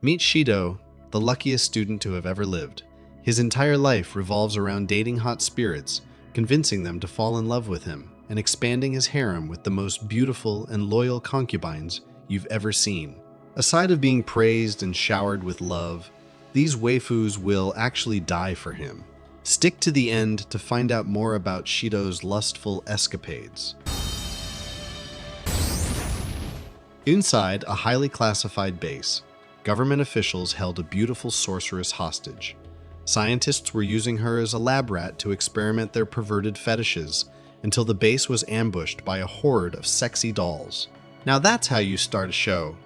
Meet Shido, the luckiest student to have ever lived. His entire life revolves around dating hot spirits, convincing them to fall in love with him, and expanding his harem with the most beautiful and loyal concubines you've ever seen. Aside of being praised and showered with love, these waifus will actually die for him. Stick to the end to find out more about Shido's lustful escapades. Inside a highly classified base, government officials held a beautiful sorceress hostage. Scientists were using her as a lab rat to experiment their perverted fetishes until the base was ambushed by a horde of sexy dolls. Now that's how you start a show.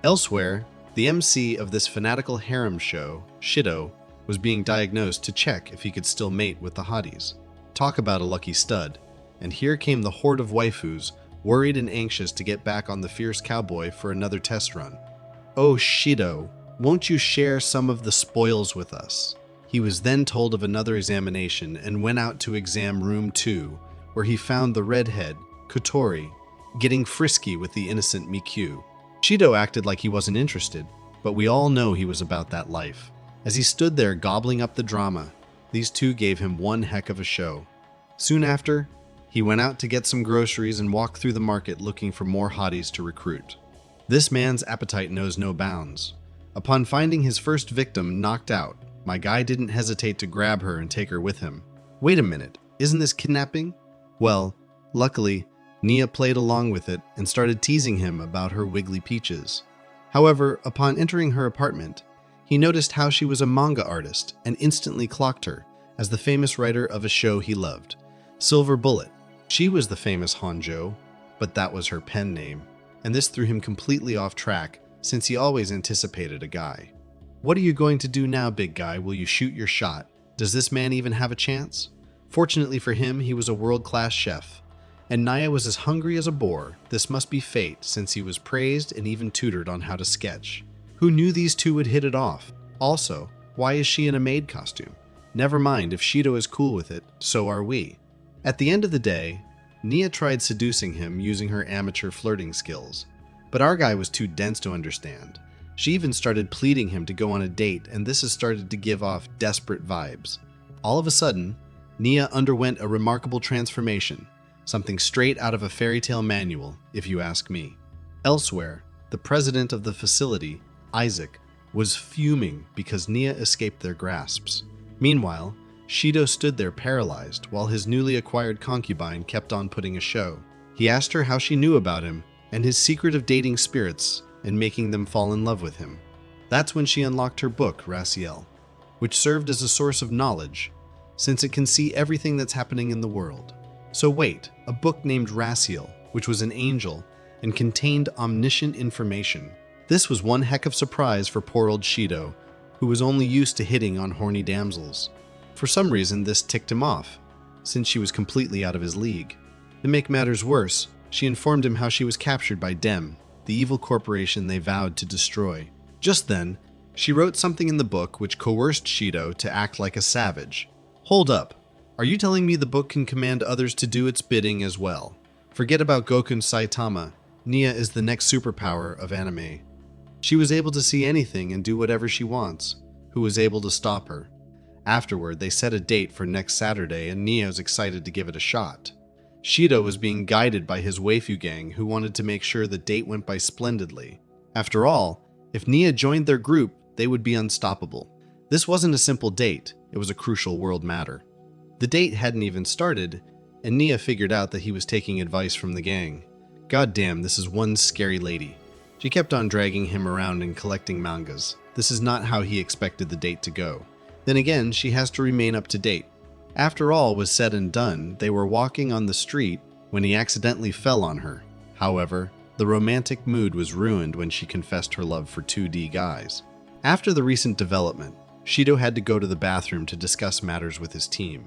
Elsewhere, the MC of this fanatical harem show, Shido, was being diagnosed to check if he could still mate with the hotties. Talk about a lucky stud. And here came the horde of waifus, worried and anxious to get back on the fierce cowboy for another test run. "Oh, Shido, won't you share some of the spoils with us?" He was then told of another examination and went out to exam room 2, where he found the redhead, Kotori, getting frisky with the innocent Mikyu. Shido acted like he wasn't interested, but we all know he was about that life. As he stood there gobbling up the drama, these two gave him one heck of a show. Soon after, he went out to get some groceries and walked through the market looking for more hotties to recruit. This man's appetite knows no bounds. Upon finding his first victim knocked out, my guy didn't hesitate to grab her and take her with him. Wait a minute, isn't this kidnapping? Well, luckily, Nia played along with it and started teasing him about her wiggly peaches. However, upon entering her apartment, he noticed how she was a manga artist and instantly clocked her as the famous writer of a show he loved, Silver Bullet. She was the famous Honjo, but that was her pen name, and this threw him completely off track since he always anticipated a guy. What are you going to do now, big guy? Will you shoot your shot? Does this man even have a chance? Fortunately for him, he was a world-class chef, and Naya was as hungry as a boar. This must be fate, since he was praised and even tutored on how to sketch. Who knew these two would hit it off? Also, why is she in a maid costume? Never mind, if Shido is cool with it, so are we. At the end of the day, Nia tried seducing him using her amateur flirting skills, but our guy was too dense to understand. She even started pleading him to go on a date, and this has started to give off desperate vibes. All of a sudden, Nia underwent a remarkable transformation, something straight out of a fairy tale manual, if you ask me. Elsewhere, the president of the facility, Isaac, was fuming because Nia escaped their grasps. Meanwhile, Shido stood there paralyzed while his newly acquired concubine kept on putting a show. He asked her how she knew about him and his secret of dating spirits and making them fall in love with him. That's when she unlocked her book, Raziel, which served as a source of knowledge, since it can see everything that's happening in the world. So wait, a book named Raziel, which was an angel and contained omniscient information. This was one heck of a surprise for poor old Shido, who was only used to hitting on horny damsels. For some reason, this ticked him off, since she was completely out of his league. To make matters worse, she informed him how she was captured by Dem, the evil corporation they vowed to destroy. Just then, she wrote something in the book which coerced Shido to act like a savage. Hold up, are you telling me the book can command others to do its bidding as well? Forget about Goku and Saitama, Nia is the next superpower of anime. She was able to see anything and do whatever she wants. Who was able to stop her? Afterward, they set a date for next Saturday and Nia was excited to give it a shot. Shido was being guided by his waifu gang who wanted to make sure the date went by splendidly. After all, if Nia joined their group, they would be unstoppable. This wasn't a simple date, it was a crucial world matter. The date hadn't even started, and Nia figured out that he was taking advice from the gang. God damn, this is one scary lady. She kept on dragging him around and collecting mangas. This is not how he expected the date to go. Then again, she has to remain up to date. After all was said and done, they were walking on the street when he accidentally fell on her. However, the romantic mood was ruined when she confessed her love for 2D guys. After the recent development, Shido had to go to the bathroom to discuss matters with his team.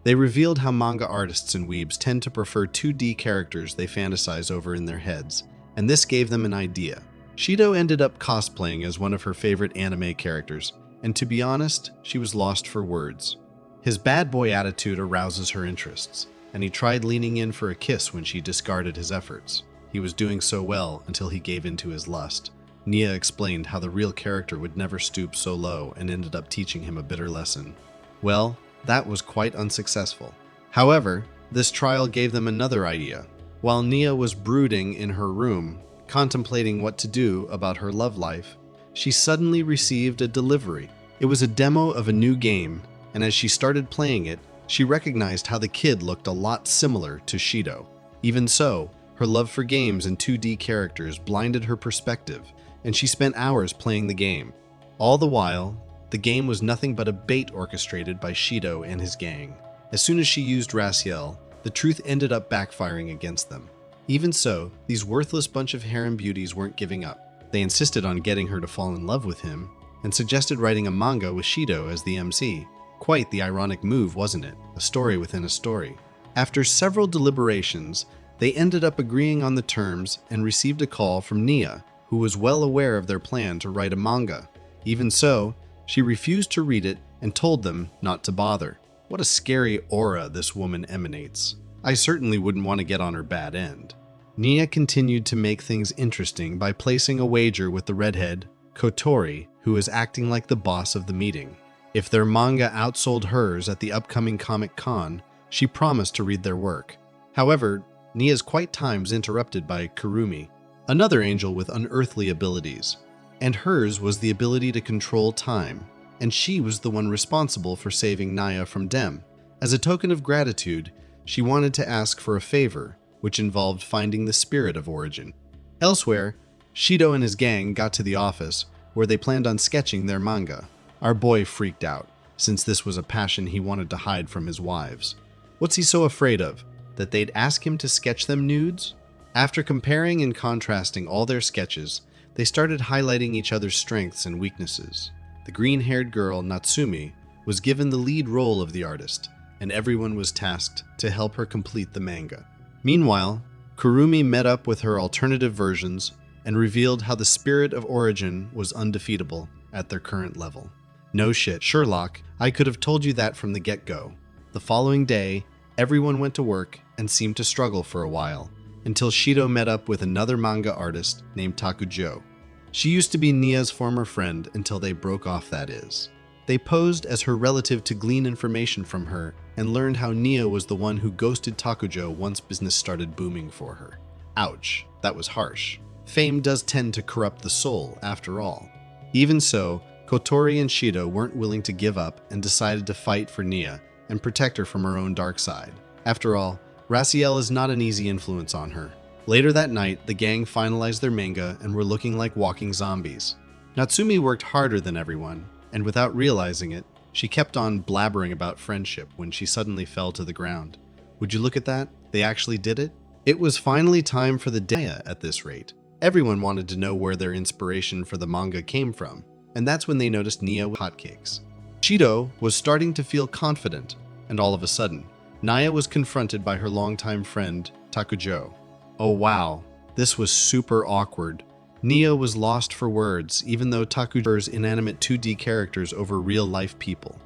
They revealed how manga artists and weebs tend to prefer 2D characters they fantasize over in their heads, and this gave them an idea. Shido ended up cosplaying as one of her favorite anime characters, and to be honest, she was lost for words. His bad boy attitude arouses her interests, and he tried leaning in for a kiss when she discarded his efforts. He was doing so well until he gave in to his lust. Nia explained how the real character would never stoop so low and ended up teaching him a bitter lesson. Well, that was quite unsuccessful. However, this trial gave them another idea. While Nia was brooding in her room, contemplating what to do about her love life, she suddenly received a delivery. It was a demo of a new game, and as she started playing it, she recognized how the kid looked a lot similar to Shido. Even so, her love for games and 2D characters blinded her perspective, and she spent hours playing the game. All the while, the game was nothing but a bait orchestrated by Shido and his gang. As soon as she used Raziel, the truth ended up backfiring against them. Even so, these worthless bunch of harem beauties weren't giving up. They insisted on getting her to fall in love with him, and suggested writing a manga with Shido as the MC. Quite the ironic move, wasn't it? A story within a story. After several deliberations, they ended up agreeing on the terms and received a call from Nia, who was well aware of their plan to write a manga. Even so, she refused to read it and told them not to bother. What a scary aura this woman emanates. I certainly wouldn't want to get on her bad end. Nia continued to make things interesting by placing a wager with the redhead, Kotori, who was acting like the boss of the meeting. If their manga outsold hers at the upcoming Comic-Con, she promised to read their work. However, Nia's quiet time was interrupted by Kurumi, another angel with unearthly abilities. And hers was the ability to control time, and she was the one responsible for saving Naya from Dem. As a token of gratitude, she wanted to ask for a favor, which involved finding the spirit of origin. Elsewhere, Shido and his gang got to the office, where they planned on sketching their manga. Our boy freaked out, since this was a passion he wanted to hide from his wives. What's he so afraid of? That they'd ask him to sketch them nudes? After comparing and contrasting all their sketches, they started highlighting each other's strengths and weaknesses. The green-haired girl, Natsumi, was given the lead role of the artist, and everyone was tasked to help her complete the manga. Meanwhile, Kurumi met up with her alternative versions and revealed how the spirit of origin was undefeatable at their current level. No shit, Sherlock, I could have told you that from the get-go. The following day, everyone went to work and seemed to struggle for a while, until Shido met up with another manga artist named Takujo. She used to be Nia's former friend until they broke off, that is. They posed as her relative to glean information from her and learned how Nia was the one who ghosted Takujo once business started booming for her. Ouch, that was harsh. Fame does tend to corrupt the soul, after all. Even so, Kotori and Shido weren't willing to give up and decided to fight for Nia and protect her from her own dark side. After all, Raziel is not an easy influence on her. Later that night, the gang finalized their manga and were looking like walking zombies. Natsumi worked harder than everyone, and without realizing it, she kept on blabbering about friendship when she suddenly fell to the ground. Would you look at that? They actually did it? It was finally time for the day at this rate. Everyone wanted to know where their inspiration for the manga came from, and that's when they noticed Nia with hotcakes. Shido was starting to feel confident, and all of a sudden, Naya was confronted by her longtime friend, Takujo. Oh wow, this was super awkward. Nia was lost for words, even though Takujo's inanimate 2D characters over real-life people.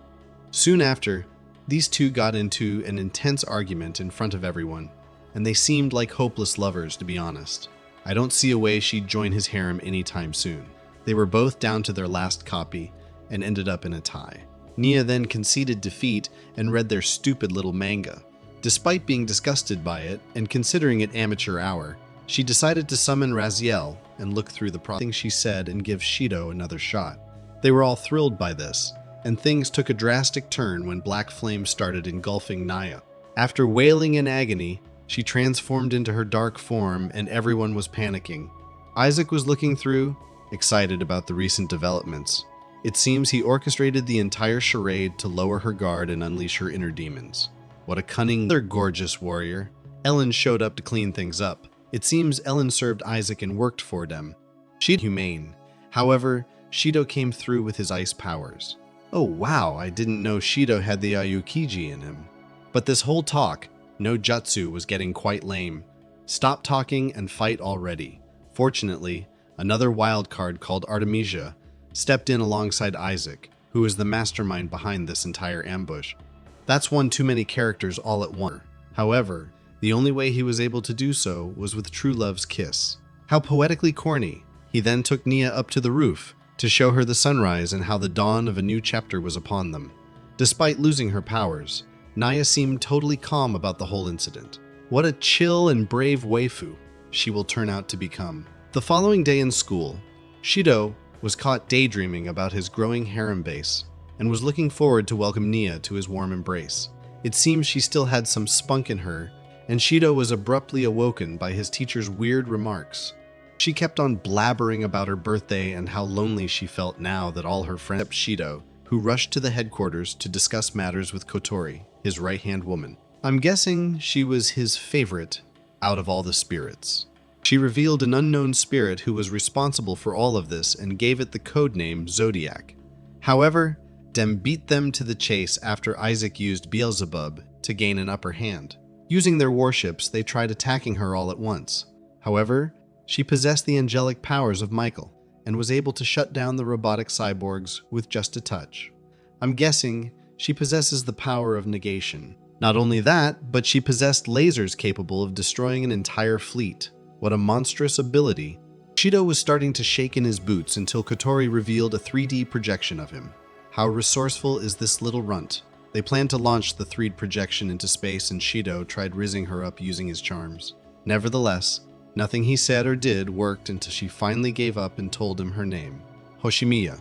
Soon after, these two got into an intense argument in front of everyone, and they seemed like hopeless lovers, to be honest. I don't see a way she'd join his harem anytime soon. They were both down to their last copy, and ended up in a tie. Nia then conceded defeat and read their stupid little manga. Despite being disgusted by it and considering it amateur hour, she decided to summon Raziel and look through the things she said and give Shido another shot. They were all thrilled by this, and things took a drastic turn when black flames started engulfing Naya. After wailing in agony, she transformed into her dark form and everyone was panicking. Isaac was looking through, excited about the recent developments. It seems he orchestrated the entire charade to lower her guard and unleash her inner demons. What a cunning, gorgeous warrior. Ellen showed up to clean things up. It seems Ellen served Isaac and worked for them. She's humane. However, Shido came through with his ice powers. Oh wow, I didn't know Shido had the Ayukiji in him. But this whole talk, no jutsu, was getting quite lame. Stop talking and fight already. Fortunately, another wild card called Artemisia stepped in alongside Isaac, who is the mastermind behind this entire ambush. That's one too many characters all at once. However, the only way he was able to do so was with True Love's kiss. How poetically corny. He then took Nia up to the roof to show her the sunrise and how the dawn of a new chapter was upon them. Despite losing her powers, Nia seemed totally calm about the whole incident. What a chill and brave waifu she will turn out to become. The following day in school, Shido was caught daydreaming about his growing harem base and was looking forward to welcome Nia to his warm embrace. It seems she still had some spunk in her, and Shido was abruptly awoken by his teacher's weird remarks. She kept on blabbering about her birthday and how lonely she felt now that all her friends except Shido, who rushed to the headquarters to discuss matters with Kotori, his right-hand woman. I'm guessing she was his favorite out of all the spirits. She revealed an unknown spirit who was responsible for all of this and gave it the code name Zodiac. However, Dem beat them to the chase after Isaac used Beelzebub to gain an upper hand. Using their warships, they tried attacking her all at once. However, she possessed the angelic powers of Michael and was able to shut down the robotic cyborgs with just a touch. I'm guessing she possesses the power of negation. Not only that, but she possessed lasers capable of destroying an entire fleet. What a monstrous ability. Shido was starting to shake in his boots until Kotori revealed a 3D projection of him. How resourceful is this little runt? They planned to launch the 3D projection into space and Shido tried rizzing her up using his charms. Nevertheless, nothing he said or did worked until she finally gave up and told him her name, Hoshimiya.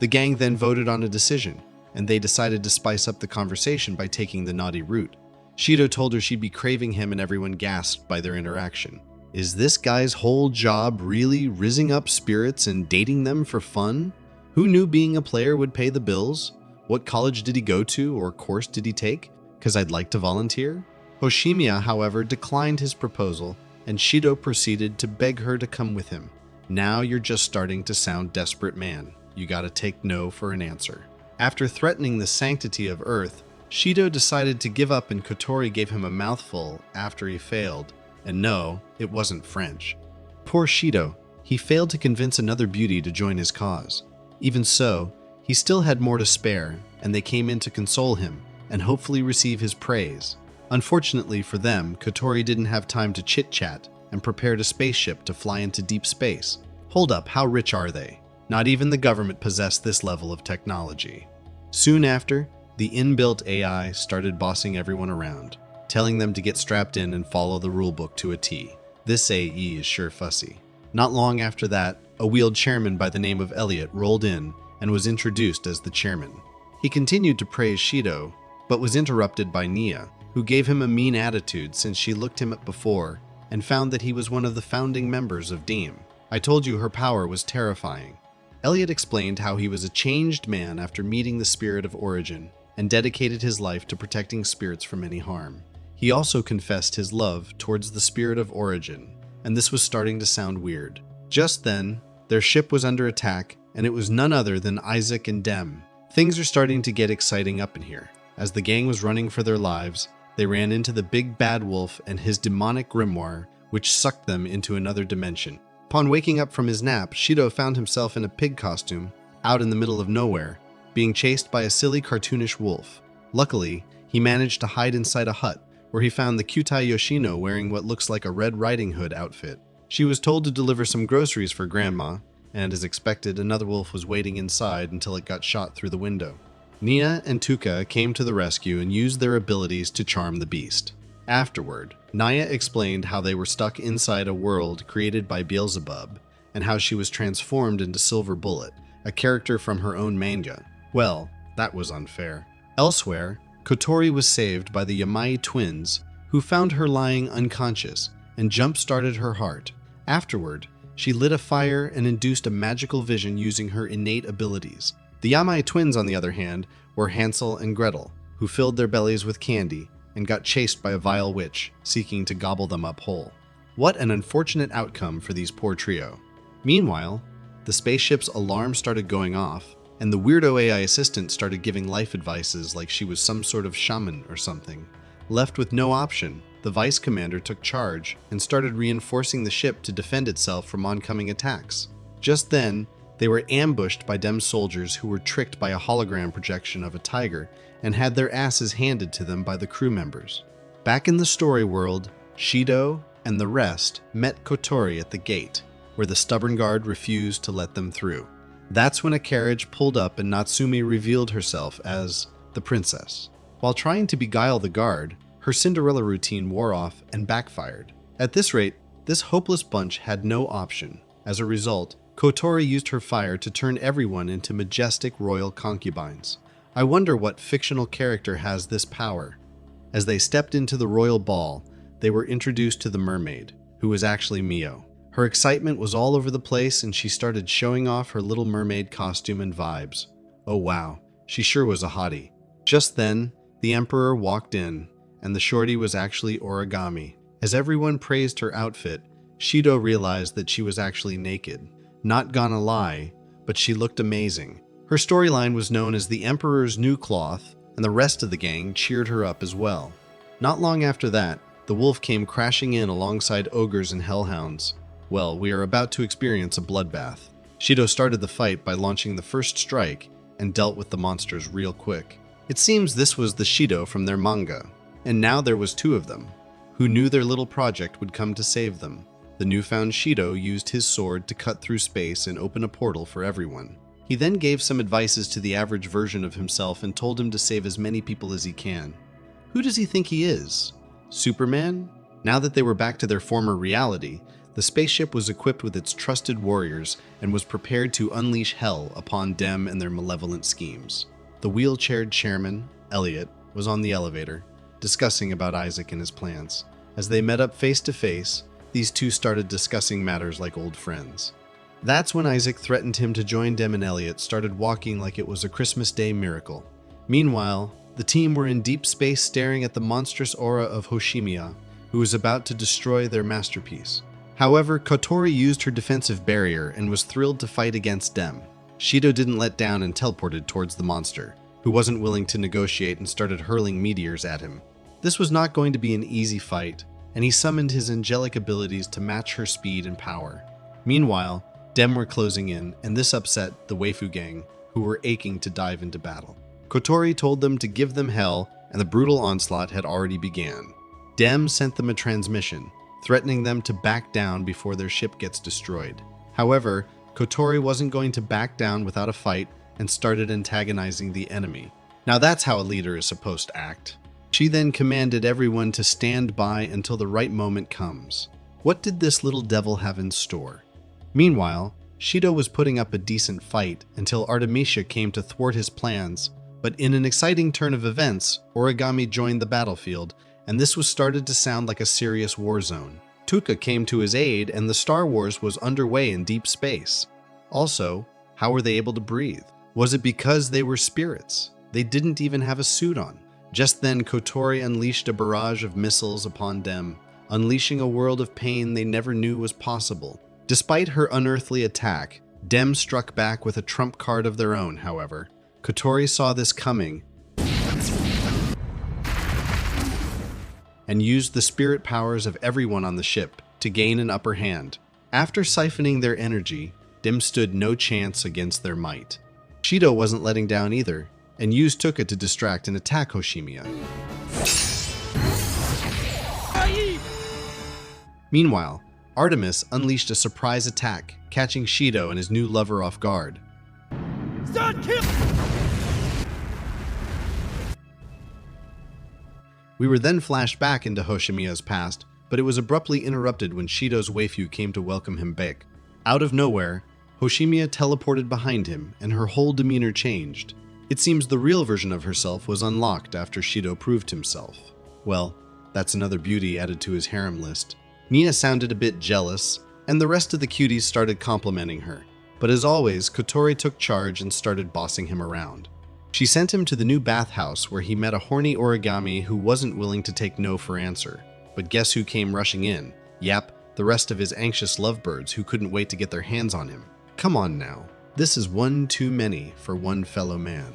The gang then voted on a decision, and they decided to spice up the conversation by taking the naughty route. Shido told her she'd be craving him and everyone gasped by their interaction. Is this guy's whole job really rizzing up spirits and dating them for fun? Who knew being a player would pay the bills? What college did he go to or course did he take? 'Cause I'd like to volunteer? Hoshimiya, however, declined his proposal, and Shido proceeded to beg her to come with him. Now you're just starting to sound desperate, man. You gotta take no for an answer. After threatening the sanctity of Earth, Shido decided to give up and Kotori gave him a mouthful after he failed. And no, it wasn't French. Poor Shido, he failed to convince another beauty to join his cause. Even so, he still had more to spare, and they came in to console him and hopefully receive his praise. Unfortunately for them, Kotori didn't have time to chit-chat and prepared a spaceship to fly into deep space. Hold up, how rich are they? Not even the government possessed this level of technology. Soon after, the inbuilt AI started bossing everyone around, telling them to get strapped in and follow the rulebook to a T. This AE is sure fussy. Not long after that, a wheeled chairman by the name of Elliot rolled in and was introduced as the chairman. He continued to praise Shido, but was interrupted by Nia, who gave him a mean attitude since she looked him up before and found that he was one of the founding members of Deem. I told you her power was terrifying. Elliot explained how he was a changed man after meeting the spirit of origin and dedicated his life to protecting spirits from any harm. He also confessed his love towards the spirit of origin, and this was starting to sound weird. Just then, their ship was under attack, and it was none other than Isaac and Dem. Things are starting to get exciting up in here. As the gang was running for their lives, they ran into the big bad wolf and his demonic grimoire, which sucked them into another dimension. Upon waking up from his nap, Shido found himself in a pig costume, out in the middle of nowhere, being chased by a silly cartoonish wolf. Luckily, he managed to hide inside a hut, where he found the Kyutai Yoshino wearing what looks like a Red Riding Hood outfit. She was told to deliver some groceries for Grandma, and as expected, another wolf was waiting inside until it got shot through the window. Nia and Tuka came to the rescue and used their abilities to charm the beast. Afterward, Nia explained how they were stuck inside a world created by Beelzebub, and how she was transformed into Silver Bullet, a character from her own manga. Well, that was unfair. Elsewhere, Kotori was saved by the Yamai twins, who found her lying unconscious and jump-started her heart. Afterward, she lit a fire and induced a magical vision using her innate abilities. The Yamai twins, on the other hand, were Hansel and Gretel, who filled their bellies with candy and got chased by a vile witch, seeking to gobble them up whole. What an unfortunate outcome for these poor trio. Meanwhile, the spaceship's alarm started going off, and the weirdo AI assistant started giving life advices like she was some sort of shaman or something. Left with no option, the vice commander took charge and started reinforcing the ship to defend itself from oncoming attacks. Just then, they were ambushed by Dem's soldiers who were tricked by a hologram projection of a tiger and had their asses handed to them by the crew members. Back in the story world, Shido and the rest met Kotori at the gate. where the stubborn guard refused to let them through. That's when a carriage pulled up and Natsumi revealed herself as the princess. While trying to beguile the guard, her Cinderella routine wore off and backfired. At this rate, this hopeless bunch had no option. As a result, Kotori used her fire to turn everyone into majestic royal concubines. I wonder what fictional character has this power. As they stepped into the royal ball, they were introduced to the mermaid, who was actually Mio. Her excitement was all over the place and she started showing off her little mermaid costume and vibes. Oh wow, she sure was a hottie. Just then, the emperor walked in, and the shorty was actually Origami. As everyone praised her outfit, Shido realized that she was actually naked. Not gonna lie, but she looked amazing. Her storyline was known as the Emperor's New Cloth, and the rest of the gang cheered her up as well. Not long after that, the wolf came crashing in alongside ogres and hellhounds. Well, we are about to experience a bloodbath. Shido started the fight by launching the first strike and dealt with the monsters real quick. It seems this was the Shido from their manga, and now there was two of them, who knew their little project would come to save them. The newfound Shido used his sword to cut through space and open a portal for everyone. He then gave some advices to the average version of himself and told him to save as many people as he can. Who does he think he is? Superman? Now that they were back to their former reality, the spaceship was equipped with its trusted warriors and was prepared to unleash hell upon Dem and their malevolent schemes. The wheelchaired chairman, Elliot, was on the elevator, discussing about Isaac and his plans. As they met up face to face, these two started discussing matters like old friends. That's when Isaac threatened him to join Dem, and Elliot started walking like it was a Christmas Day miracle. Meanwhile, the team were in deep space staring at the monstrous aura of Hoshimiya, who was about to destroy their masterpiece. However, Kotori used her defensive barrier and was thrilled to fight against Dem. Shido didn't let down and teleported towards the monster, who wasn't willing to negotiate and started hurling meteors at him. This was not going to be an easy fight, and he summoned his angelic abilities to match her speed and power. Meanwhile, Dem were closing in, and this upset the Waifu gang, who were aching to dive into battle. Kotori told them to give them hell, and the brutal onslaught had already began. Dem sent them a transmission, threatening them to back down before their ship gets destroyed. However, Kotori wasn't going to back down without a fight and started antagonizing the enemy. Now that's how a leader is supposed to act. She then commanded everyone to stand by until the right moment comes. What did this little devil have in store? Meanwhile, Shido was putting up a decent fight until Artemisia came to thwart his plans, but in an exciting turn of events, Origami joined the battlefield, and this was started to sound like a serious war zone. Tuka came to his aid, and the Star Wars was underway in deep space. Also, how were they able to breathe? Was it because they were spirits? They didn't even have a suit on. Just then, Kotori unleashed a barrage of missiles upon Dem, unleashing a world of pain they never knew was possible. Despite her unearthly attack, Dem struck back with a trump card of their own, however. Kotori saw this coming and used the spirit powers of everyone on the ship to gain an upper hand. After siphoning their energy, Dem stood no chance against their might. Shido wasn't letting down either, and used Tuka to distract and attack Hoshimiya. Meanwhile, Artemis unleashed a surprise attack, catching Shido and his new lover off guard. We were then flashed back into Hoshimiya's past, but it was abruptly interrupted when Shido's waifu came to welcome him back. Out of nowhere, Hoshimiya teleported behind him, and her whole demeanor changed. It seems the real version of herself was unlocked after Shido proved himself. Well, that's another beauty added to his harem list. Nina sounded a bit jealous, and the rest of the cuties started complimenting her. But as always, Kotori took charge and started bossing him around. She sent him to the new bathhouse where he met a horny Origami who wasn't willing to take no for answer. But guess who came rushing in? Yep, the rest of his anxious lovebirds who couldn't wait to get their hands on him. Come on now, this is one too many for one fellow man.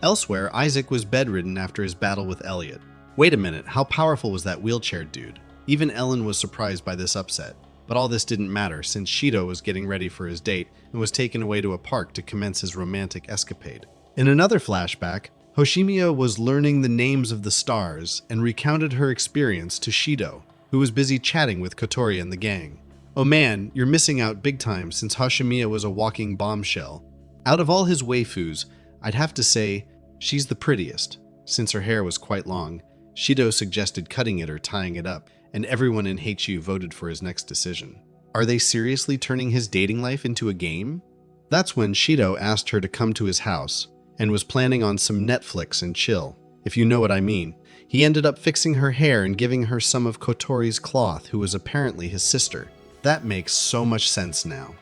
Elsewhere, Isaac was bedridden after his battle with Elliot. Wait a minute, how powerful was that wheelchair dude? Even Ellen was surprised by this upset. But all this didn't matter since Shido was getting ready for his date and was taken away to a park to commence his romantic escapade. In another flashback, Hoshimiya was learning the names of the stars and recounted her experience to Shido, who was busy chatting with Kotori and the gang. Oh man, you're missing out big time since Hashimiya was a walking bombshell. Out of all his waifus, I'd have to say she's the prettiest. Since her hair was quite long, Shido suggested cutting it or tying it up, and everyone in HU voted for his next decision. Are they seriously turning his dating life into a game? That's when Shido asked her to come to his house and was planning on some Netflix and chill, if you know what I mean. He ended up fixing her hair and giving her some of Kotori's cloth, who was apparently his sister. That makes so much sense now.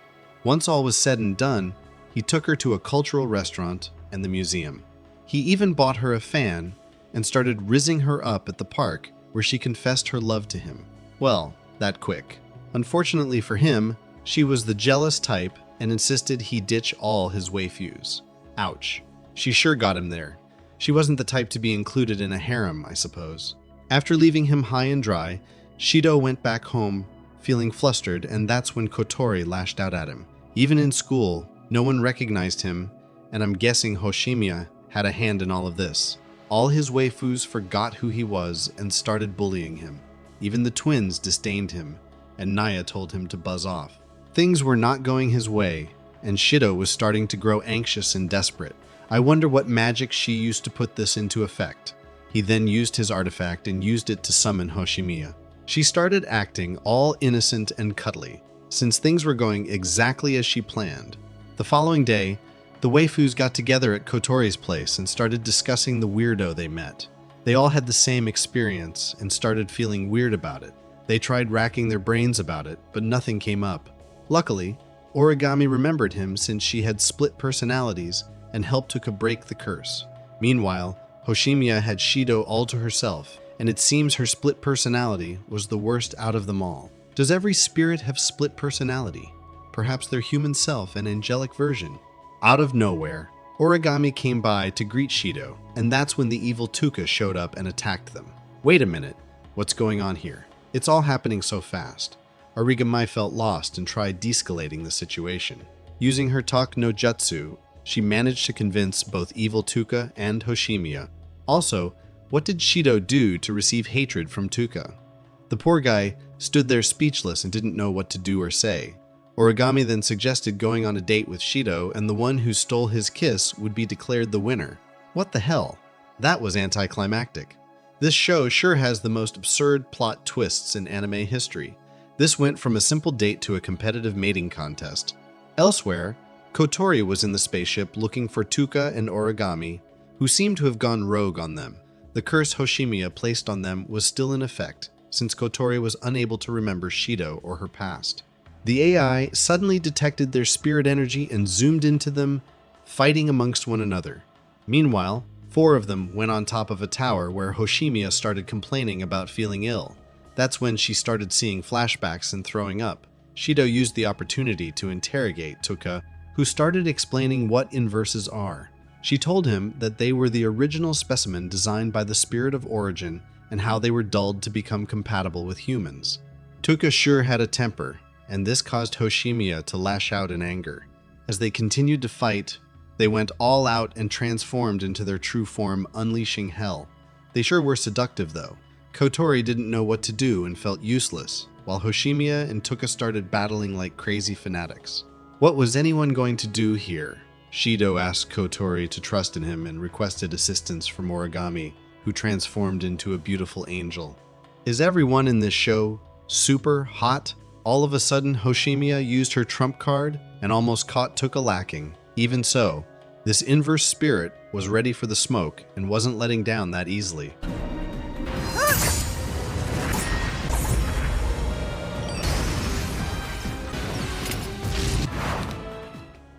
Once all was said and done, he took her to a cultural restaurant and the museum. He even bought her a fan and started rizzing her up at the park, where she confessed her love to him. Well, that quick. Unfortunately for him, she was the jealous type and insisted he ditch all his waifus. Ouch. She sure got him there. She wasn't the type to be included in a harem, I suppose. After leaving him high and dry, Shido went back home feeling flustered, and that's when Kotori lashed out at him. Even in school, no one recognized him, and I'm guessing Hoshimiya had a hand in all of this. All his waifus forgot who he was and started bullying him. Even the twins disdained him, and Naya told him to buzz off. Things were not going his way, and Shido was starting to grow anxious and desperate. I wonder what magic she used to put this into effect. He then used his artifact and used it to summon Hoshimiya. She started acting all innocent and cuddly, since things were going exactly as she planned. The following day, the waifus got together at Kotori's place and started discussing the weirdo they met. They all had the same experience and started feeling weird about it. They tried racking their brains about it, but nothing came up. Luckily, Origami remembered him since she had split personalities and helped Tuka break the curse. Meanwhile, Hoshimiya had Shido all to herself, and it seems her split personality was the worst out of them all. Does every spirit have split personality? Perhaps their human self and angelic version? Out of nowhere, Origami came by to greet Shido, and that's when the evil Tuka showed up and attacked them. Wait a minute, what's going on here? It's all happening so fast. Origami felt lost and tried de-escalating the situation. Using her talk no jutsu, she managed to convince both evil Tuka and Hoshimiya. Also, what did Shido do to receive hatred from Tuka? The poor guy stood there speechless and didn't know what to do or say. Origami then suggested going on a date with Shido, and the one who stole his kiss would be declared the winner. What the hell? That was anticlimactic. This show sure has the most absurd plot twists in anime history. This went from a simple date to a competitive mating contest. Elsewhere, Kotori was in the spaceship looking for Tuka and Origami, who seemed to have gone rogue on them. The curse Hoshimiya placed on them was still in effect, since Kotori was unable to remember Shido or her past. The AI suddenly detected their spirit energy and zoomed into them, fighting amongst one another. Meanwhile, 4 of them went on top of a tower where Hoshimiya started complaining about feeling ill. That's when she started seeing flashbacks and throwing up. Shido used the opportunity to interrogate Tuka, who started explaining what inverses are. She told him that they were the original specimen designed by the Spirit of Origin and how they were dulled to become compatible with humans. Tuka sure had a temper, and this caused Hoshimiya to lash out in anger. As they continued to fight, they went all out and transformed into their true form, unleashing hell. They sure were seductive though. Kotori didn't know what to do and felt useless, while Hoshimiya and Tuka started battling like crazy fanatics. What was anyone going to do here? Shido asked Kotori to trust in him and requested assistance from Origami, who transformed into a beautiful angel. Is everyone in this show super hot? All of a sudden, Hoshimiya used her trump card and almost caught Tuka lacking. Even so, this inverse spirit was ready for the smoke and wasn't letting down that easily.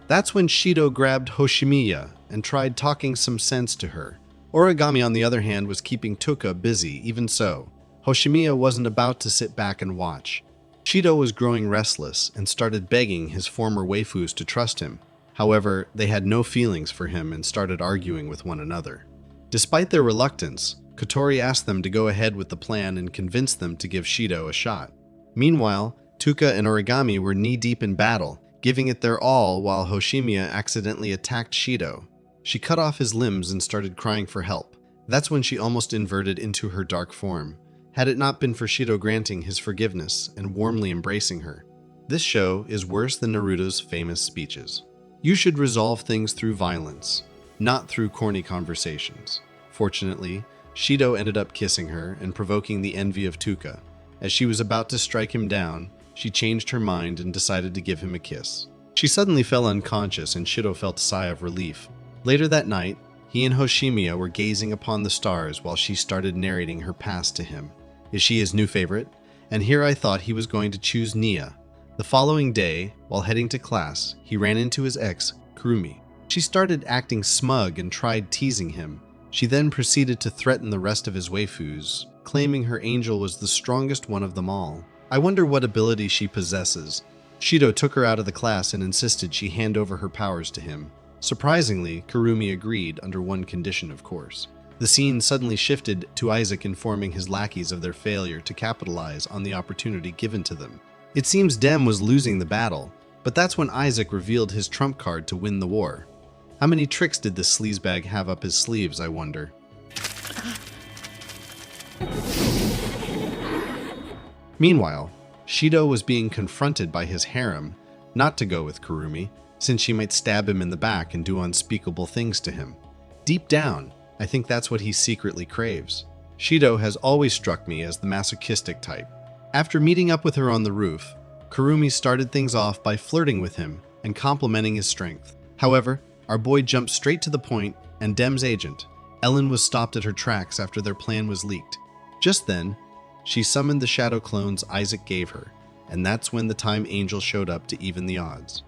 That's when Shido grabbed Hoshimiya and tried talking some sense to her. Origami, on the other hand, was keeping Tuka busy. Even so, Hoshimiya wasn't about to sit back and watch. Shido was growing restless and started begging his former waifus to trust him. However, they had no feelings for him and started arguing with one another. Despite their reluctance, Kotori asked them to go ahead with the plan and convinced them to give Shido a shot. Meanwhile, Tuka and Origami were knee-deep in battle, giving it their all while Hoshimiya accidentally attacked Shido. She cut off his limbs and started crying for help. That's when she almost inverted into her dark form. Had it not been for Shido granting his forgiveness and warmly embracing her, This show is worse than Naruto's famous speeches. You should resolve things through violence, not through corny conversations. Fortunately, Shido ended up kissing her and provoking the envy of Tuka. As she was about to strike him down, she changed her mind and decided to give him a kiss. She suddenly fell unconscious and Shido felt a sigh of relief. Later that night, he and Hoshimiya were gazing upon the stars while she started narrating her past to him. Is she his new favorite? And here I thought he was going to choose Nia. The following day, while heading to class, he ran into his ex, Kurumi. She started acting smug and tried teasing him. She then proceeded to threaten the rest of his waifus, claiming her angel was the strongest one of them all. I wonder what ability she possesses. Shido took her out of the class and insisted she hand over her powers to him. Surprisingly, Kurumi agreed, under one condition, of course. The scene suddenly shifted to Isaac informing his lackeys of their failure to capitalize on the opportunity given to them. It seems Dem was losing the battle, but that's when Isaac revealed his trump card to win the war. How many tricks did this sleazebag have up his sleeves, I wonder? Meanwhile, Shido was being confronted by his harem not to go with Kurumi, since she might stab him in the back and do unspeakable things to him. Deep down, I think that's what he secretly craves. Shido has always struck me as the masochistic type. After meeting up with her on the roof, Kurumi started things off by flirting with him and complimenting his strength. However, our boy jumped straight to the point, and Dem's agent, Ellen, was stopped at her tracks after their plan was leaked. Just then, she summoned the shadow clones Isaac gave her, and that's when the Time Angel showed up to even the odds.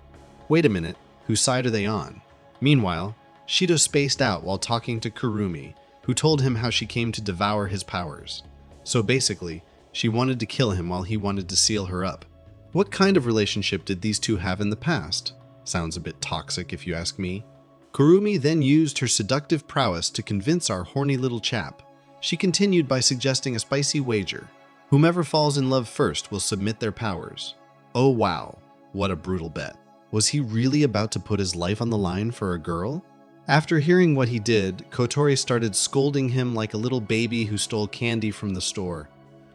Wait a minute, whose side are they on? Meanwhile, Shido spaced out while talking to Kurumi, who told him how she came to devour his powers. So basically, she wanted to kill him while he wanted to seal her up. What kind of relationship did these two have in the past? Sounds a bit toxic if you ask me. Kurumi then used her seductive prowess to convince our horny little chap. She continued by suggesting a spicy wager. Whomever falls in love first will submit their powers. Oh wow, what a brutal bet. Was he really about to put his life on the line for a girl? After hearing what he did, Kotori started scolding him like a little baby who stole candy from the store.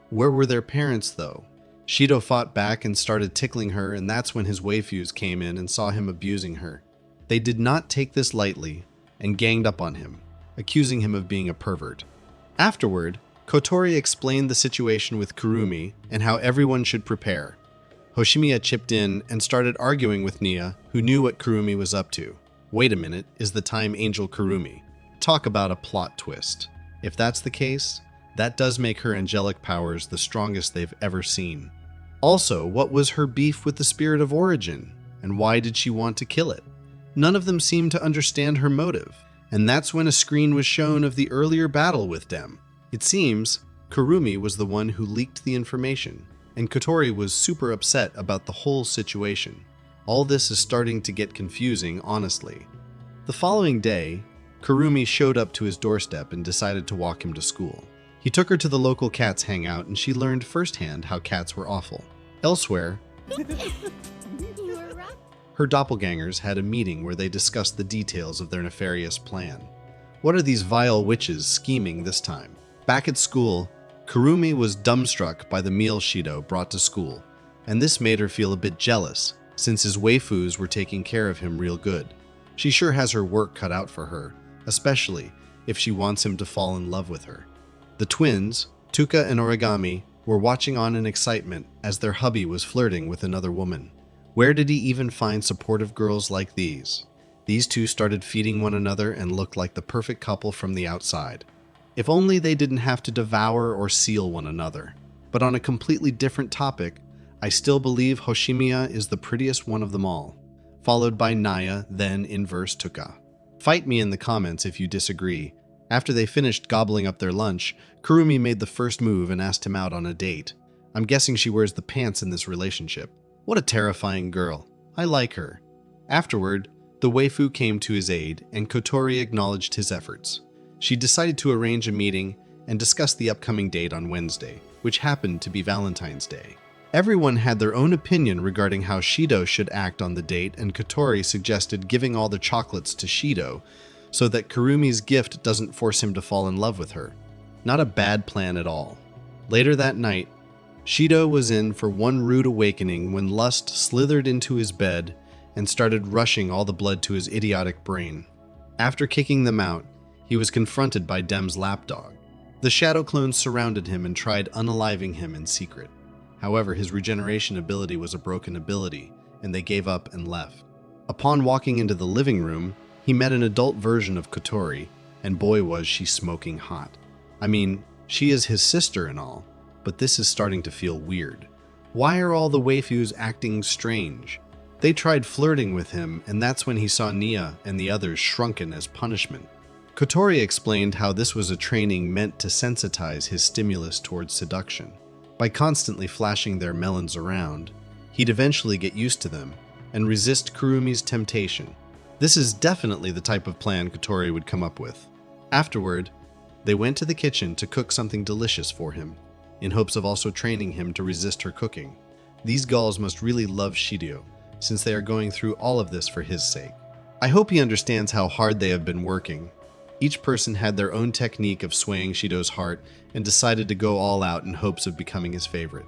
Where were their parents, though? Shido fought back and started tickling her, and that's when his waifus came in and saw him abusing her. They did not take this lightly and ganged up on him, accusing him of being a pervert. Afterward, Kotori explained the situation with Kurumi and how everyone should prepare. Hoshimiya chipped in and started arguing with Nia, who knew what Kurumi was up to. Wait a minute, is the Time Angel Kurumi? Talk about a plot twist. If that's the case, that does make her angelic powers the strongest they've ever seen. Also, what was her beef with the Spirit of Origin, and why did she want to kill it? None of them seemed to understand her motive, and that's when a screen was shown of the earlier battle with Dem. It seems Kurumi was the one who leaked the information, and Kotori was super upset about the whole situation. All this is starting to get confusing, honestly. The following day, Kurumi showed up to his doorstep and decided to walk him to school. He took her to the local cats hangout and she learned firsthand how cats were awful. Elsewhere, her doppelgangers had a meeting where they discussed the details of their nefarious plan. What are these vile witches scheming this time? Back at school, Kurumi was dumbstruck by the meal Shido brought to school, and this made her feel a bit jealous, since his waifus were taking care of him real good. She sure has her work cut out for her, especially if she wants him to fall in love with her. The twins, Tuka and Origami, were watching on in excitement as their hubby was flirting with another woman. Where did he even find supportive girls like these? These two started feeding one another and looked like the perfect couple from the outside. If only they didn't have to devour or seal one another. But on a completely different topic, I still believe Hoshimiya is the prettiest one of them all, followed by Naya, then inverse Tuka. Fight me in the comments if you disagree. After they finished gobbling up their lunch, Kurumi made the first move and asked him out on a date. I'm guessing she wears the pants in this relationship. What a terrifying girl. I like her. Afterward, the waifu came to his aid, and Kotori acknowledged his efforts. She decided to arrange a meeting and discuss the upcoming date on Wednesday, which happened to be Valentine's Day. Everyone had their own opinion regarding how Shido should act on the date, and Kotori suggested giving all the chocolates to Shido so that Kurumi's gift doesn't force him to fall in love with her. Not a bad plan at all. Later that night, Shido was in for one rude awakening when lust slithered into his bed and started rushing all the blood to his idiotic brain. After kicking them out, he was confronted by Dem's lapdog. The shadow clones surrounded him and tried unaliving him in secret. However, his regeneration ability was a broken ability, and they gave up and left. Upon walking into the living room, he met an adult version of Kotori, and boy was she smoking hot. I mean, she is his sister and all, but this is starting to feel weird. Why are all the waifus acting strange? They tried flirting with him, and that's when he saw Nia and the others shrunken as punishment. Kotori explained how this was a training meant to sensitize his stimulus towards seduction. By constantly flashing their melons around, he'd eventually get used to them and resist Kurumi's temptation. This is definitely the type of plan Kotori would come up with. Afterward, they went to the kitchen to cook something delicious for him, in hopes of also training him to resist her cooking. These gulls must really love Shido, since they are going through all of this for his sake. I hope he understands how hard they have been working. Each person had their own technique of swaying Shido's heart and decided to go all out in hopes of becoming his favorite.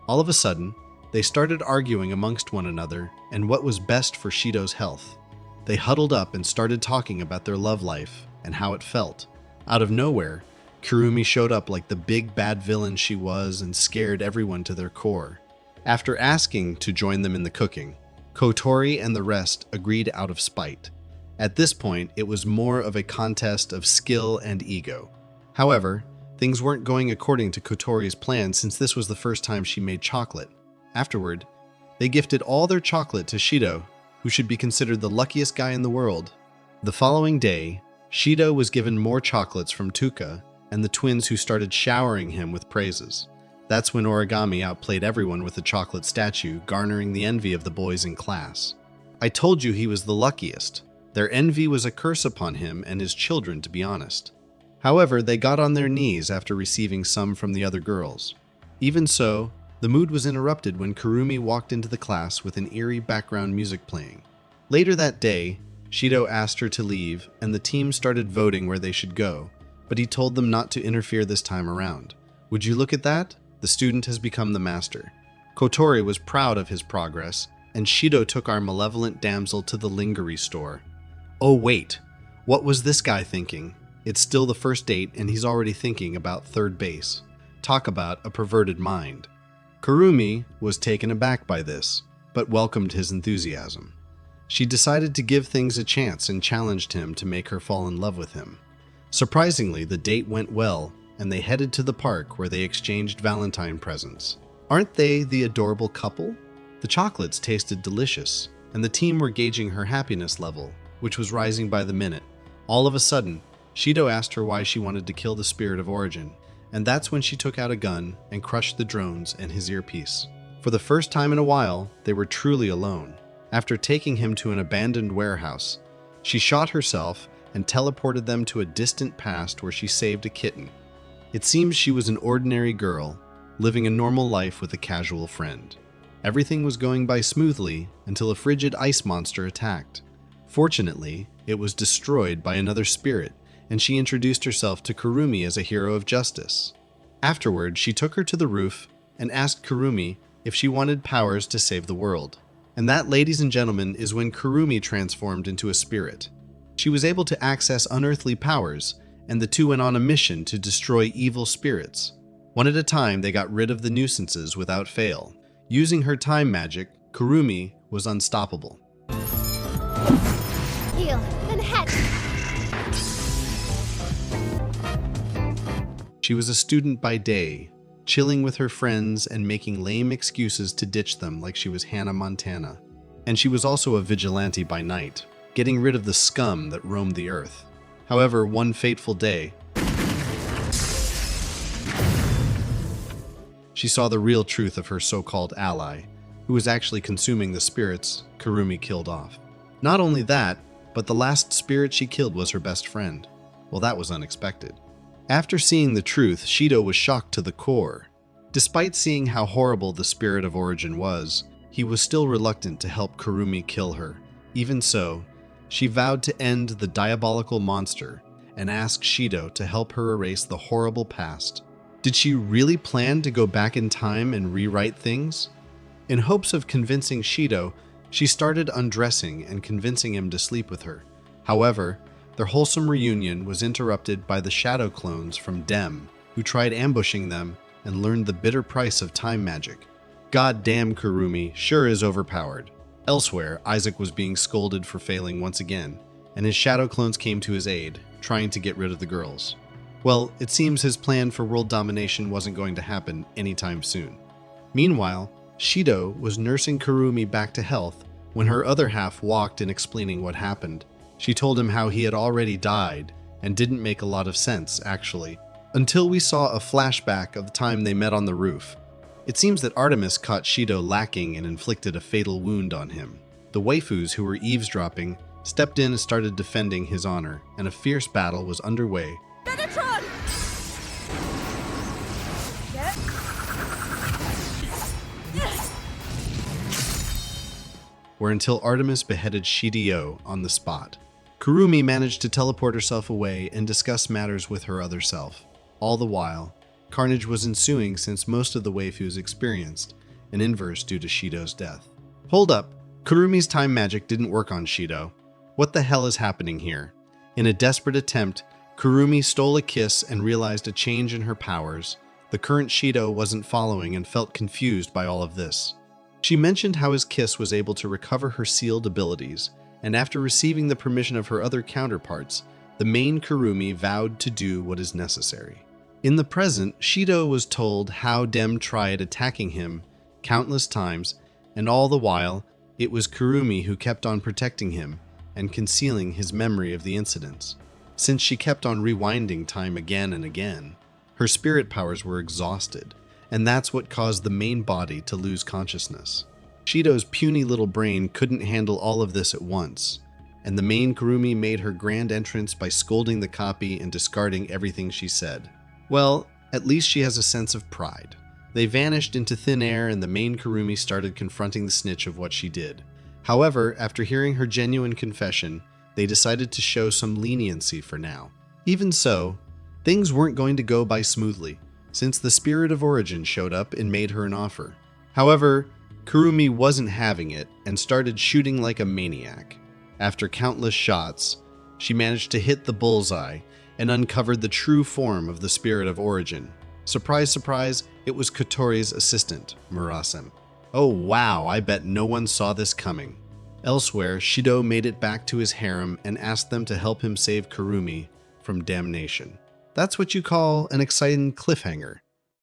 All of a sudden, they started arguing amongst one another and what was best for Shido's health. They huddled up and started talking about their love life and how it felt. Out of nowhere, Kurumi showed up like the big bad villain she was and scared everyone to their core. After asking to join them in the cooking, Kotori and the rest agreed out of spite. At this point, it was more of a contest of skill and ego. However, things weren't going according to Kotori's plan since this was the first time she made chocolate. Afterward, they gifted all their chocolate to Shido, who should be considered the luckiest guy in the world. The following day, Shido was given more chocolates from Tuka and the twins, who started showering him with praises. That's when Origami outplayed everyone with the chocolate statue, garnering the envy of the boys in class. I told you he was the luckiest. Their envy was a curse upon him and his children, to be honest. However, they got on their knees after receiving some from the other girls. Even so, the mood was interrupted when Kurumi walked into the class with an eerie background music playing. Later that day, Shido asked her to leave, and the team started voting where they should go, but he told them not to interfere this time around. Would you look at that? The student has become the master. Kotori was proud of his progress, and Shido took our malevolent damsel to the lingerie store. Oh wait, what was this guy thinking? It's still the first date and he's already thinking about third base. Talk about a perverted mind. Kurumi was taken aback by this, but welcomed his enthusiasm. She decided to give things a chance and challenged him to make her fall in love with him. Surprisingly, the date went well, and they headed to the park where they exchanged Valentine presents. Aren't they the adorable couple? The chocolates tasted delicious, and the team were gauging her happiness level, which was rising by the minute. All of a sudden, Shido asked her why she wanted to kill the spirit of origin, and that's when she took out a gun and crushed the drones and his earpiece. For the first time in a while, they were truly alone. After taking him to an abandoned warehouse, she shot herself and teleported them to a distant past where she saved a kitten. It seems she was an ordinary girl, living a normal life with a casual friend. Everything was going by smoothly until a frigid ice monster attacked. Fortunately, it was destroyed by another spirit, and she introduced herself to Kurumi as a hero of justice. Afterward, she took her to the roof and asked Kurumi if she wanted powers to save the world. And that, ladies and gentlemen, is when Kurumi transformed into a spirit. She was able to access unearthly powers, and the two went on a mission to destroy evil spirits. One at a time, they got rid of the nuisances without fail. Using her time magic, Kurumi was unstoppable. Heal and hatch. She was a student by day, chilling with her friends and making lame excuses to ditch them like she was Hannah Montana. And she was also a vigilante by night, getting rid of the scum that roamed the earth. However, one fateful day, she saw the real truth of her so-called ally, who was actually consuming the spirits Kurumi killed off. Not only that, but the last spirit she killed was her best friend. Well, that was unexpected. After seeing the truth, Shido was shocked to the core. Despite seeing how horrible the spirit of origin was, he was still reluctant to help Kurumi kill her. Even so, she vowed to end the diabolical monster and asked Shido to help her erase the horrible past. Did she really plan to go back in time and rewrite things? In hopes of convincing Shido, she started undressing and convincing him to sleep with her. However, their wholesome reunion was interrupted by the shadow clones from Dem, who tried ambushing them and learned the bitter price of time magic. God damn, Kurumi sure is overpowered. Elsewhere, Isaac was being scolded for failing once again, and his shadow clones came to his aid, trying to get rid of the girls. Well, it seems his plan for world domination wasn't going to happen anytime soon. Meanwhile, Shido was nursing Kurumi back to health when her other half walked in explaining what happened. She told him how he had already died and didn't make a lot of sense, actually, until we saw a flashback of the time they met on the roof. It seems that Artemis caught Shido lacking and inflicted a fatal wound on him. The waifus who were eavesdropping stepped in and started defending his honor, and a fierce battle was underway. Megatron! Where until Artemis beheaded Shido on the spot. Kurumi managed to teleport herself away and discuss matters with her other self. All the while, carnage was ensuing since most of the waifus experienced an inverse due to Shido's death. Hold up, Kurumi's time magic didn't work on Shido. What the hell is happening here? In a desperate attempt, Kurumi stole a kiss and realized a change in her powers. The current Shido wasn't following and felt confused by all of this. She mentioned how his kiss was able to recover her sealed abilities, and after receiving the permission of her other counterparts, the main Kurumi vowed to do what is necessary. In the present, Shido was told how Dem tried attacking him countless times, and all the while, it was Kurumi who kept on protecting him and concealing his memory of the incidents. Since she kept on rewinding time again and again, her spirit powers were exhausted, and that's what caused the main body to lose consciousness. Shido's puny little brain couldn't handle all of this at once, and the main Kurumi made her grand entrance by scolding the copy and discarding everything she said. Well, at least she has a sense of pride. They vanished into thin air and the main Kurumi started confronting the snitch of what she did. However, after hearing her genuine confession, they decided to show some leniency for now. Even so, things weren't going to go by smoothly, since the Spirit of Origin showed up and made her an offer. However, Kurumi wasn't having it and started shooting like a maniac. After countless shots, she managed to hit the bullseye and uncovered the true form of the Spirit of Origin. Surprise, surprise, it was Kotori's assistant, Murasem. Oh wow, I bet no one saw this coming. Elsewhere, Shido made it back to his harem and asked them to help him save Kurumi from damnation. That's what you call an exciting cliffhanger.